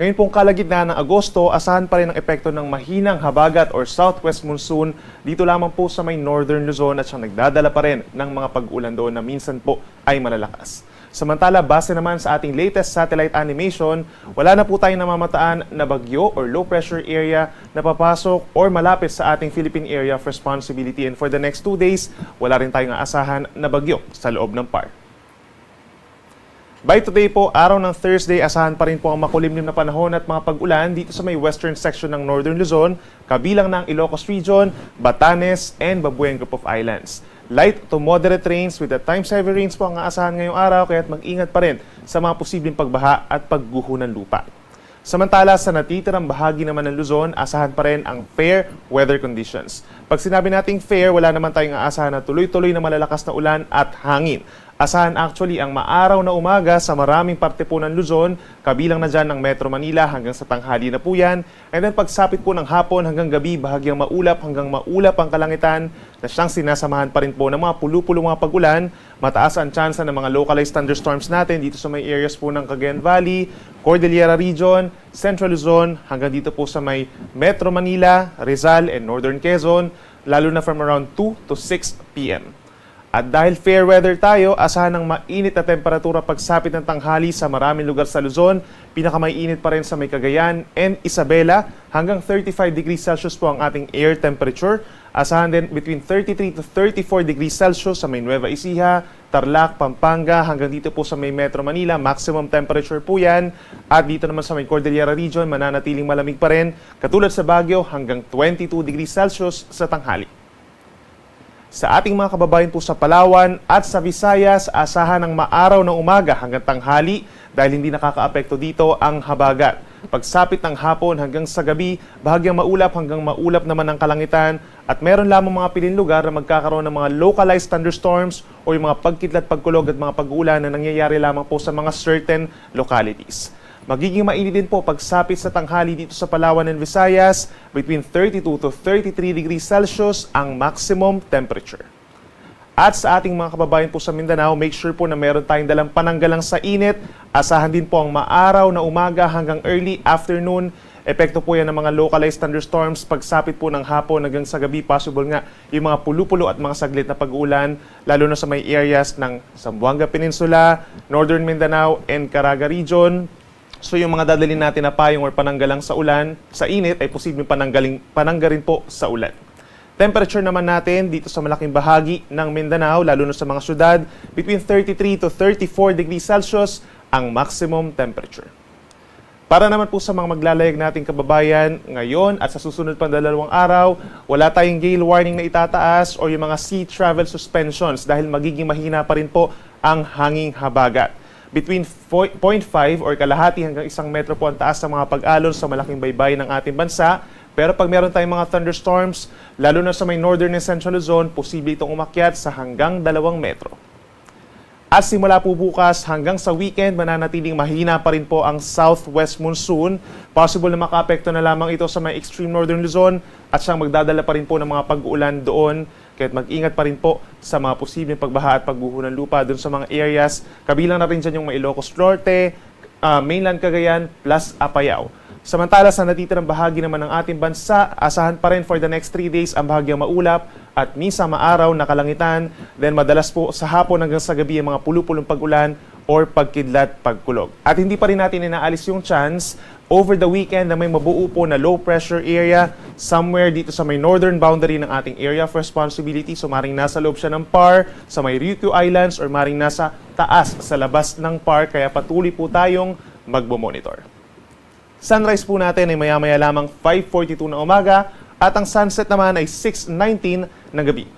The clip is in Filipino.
Ngayon pong kalagitnaan ng Agosto, asahan pa rin ang epekto ng mahinang habagat or southwest monsoon dito lamang po sa may northern Luzon at siyang nagdadala pa rin ng mga pag-ulan doon na minsan po ay malalakas. Samantala, base naman sa ating latest satellite animation, wala na po tayong namamataan na bagyo or low pressure area na papasok or malapit sa ating Philippine Area of Responsibility. And for the next 2 days, wala rin tayong aasahan na bagyo sa loob ng PAR. By today po, araw ng Thursday, asahan pa rin po ang makulimlim na panahon at mga pag-ulan dito sa may western section ng Northern Luzon, kabilang ng Ilocos Region, Batanes, and Babuyan Group of Islands. Light to moderate rains with at times heavy rains po ang aasahan ngayong araw, kaya't mag-ingat pa rin sa mga posibleng pagbaha at pagguho ng lupa. Samantala, sa natitirang bahagi naman ng Luzon, asahan pa rin ang fair weather conditions. Pag sinabi nating fair, wala naman tayong aasahan na tuloy-tuloy na malalakas na ulan at hangin. Asahan actually ang maaraw na umaga sa maraming parte po ng Luzon, kabilang na dyan ng Metro Manila hanggang sa tanghali na po yan. And then pagsapit po ng hapon hanggang gabi, bahagyang maulap hanggang maulap ang kalangitan na siyang sinasamahan pa rin po ng mga pulu-pulong mga pag-ulan. Mataas ang tsansa ng mga localized thunderstorms natin dito sa may areas po ng Cagayan Valley, Cordillera Region, Central Luzon, hanggang dito po sa may Metro Manila, Rizal, and Northern Quezon, lalo na from around 2 to 6 p.m. At dahil fair weather tayo, asahan ng mainit na temperatura pagsapit ng tanghali sa maraming lugar sa Luzon. Pinakamaiinit pa rin sa may Cagayan and Isabela. Hanggang 35 degrees Celsius po ang ating air temperature. Asahan din between 33 to 34 degrees Celsius sa may Nueva Ecija, Tarlac, Pampanga, hanggang dito po sa may Metro Manila. Maximum temperature po yan. At dito naman sa may Cordillera Region, mananatiling malamig pa rin. Katulad sa Baguio, hanggang 22 degrees Celsius sa tanghali. Sa ating mga kababayan po sa Palawan at sa Visayas, asahan ng maaraw ng umaga hanggang tanghali dahil hindi nakakaapekto dito ang habagat. Pagsapit ng hapon hanggang sa gabi, bahagyang maulap hanggang maulap naman ang kalangitan at meron lamang mga piling lugar na magkakaroon ng mga localized thunderstorms o yung mga pagkidlat, pagkulog at mga pag-uulan na nangyayari lamang po sa mga certain localities. Magiging mainit din po pagsapit sa tanghali dito sa Palawan and Visayas, between 32 to 33 degrees Celsius ang maximum temperature. At sa ating mga kababayan po sa Mindanao, make sure po na meron tayong dalang pananggalang sa init. Asahan din po ang maaraw na umaga hanggang early afternoon. Epekto po yan ng mga localized thunderstorms pagsapit po ng hapon hanggang sa gabi. Possible nga yung mga pulu-pulo at mga saglit na pag-uulan, lalo na sa may areas ng Zamboanga Peninsula, Northern Mindanao, and Caraga Region. So yung mga dadalhin natin na payong or pananggalang sa ulan, sa init ay posibleng pananggarin po sa ulan. Temperature naman natin dito sa malaking bahagi ng Mindanao, lalo na sa mga syudad, between 33 to 34 degrees Celsius ang maximum temperature. Para naman po sa mga maglalayag nating kababayan ngayon at sa susunod pang 2 araw, wala tayong gale warning na itataas o yung mga sea travel suspensions dahil magiging mahina pa rin po ang hanging habagat. Between 0.5 or kalahati hanggang 1 metro po ang taas sa mga pag-alon sa malaking baybay ng ating bansa. Pero pag meron tayong mga thunderstorms, lalo na sa may northern and central Luzon, posible itong umakyat sa hanggang 2 metro. At simula po bukas hanggang sa weekend, mananatiling mahina pa rin po ang southwest monsoon. Possible na makaapekto na lamang ito sa may extreme northern Luzon at siyang magdadala pa rin po ng mga pag-uulan doon. Kaya't mag-ingat pa rin po sa mga posibleng pagbaha at pagguho ng lupa doon sa mga areas. Kabilang na rin dyan yung may Ilocos Norte, mainland Cagayan, plus Apayao. Samantala sa natitirang bahagi naman ng ating bansa, asahan pa rin for the next 3 days ang bahagyang maulap at minsan maaraw na kalangitan. Then madalas po sa hapon hanggang sa gabi ang mga pulu-pulong pag-ulan or pagkidlat, pagkulog. At hindi pa rin natin inaalis yung chance over the weekend na may mabuo po na low pressure area somewhere dito sa may northern boundary ng ating area of responsibility. So maring nasa loob siya ng PAR, sa may Ryukyu Islands or maring nasa taas sa labas ng PAR. Kaya patuloy po tayong magbo-monitor. Sunrise po natin ay maya-maya lamang 5:42 ng umaga at ang sunset naman ay 6:19 ng gabi.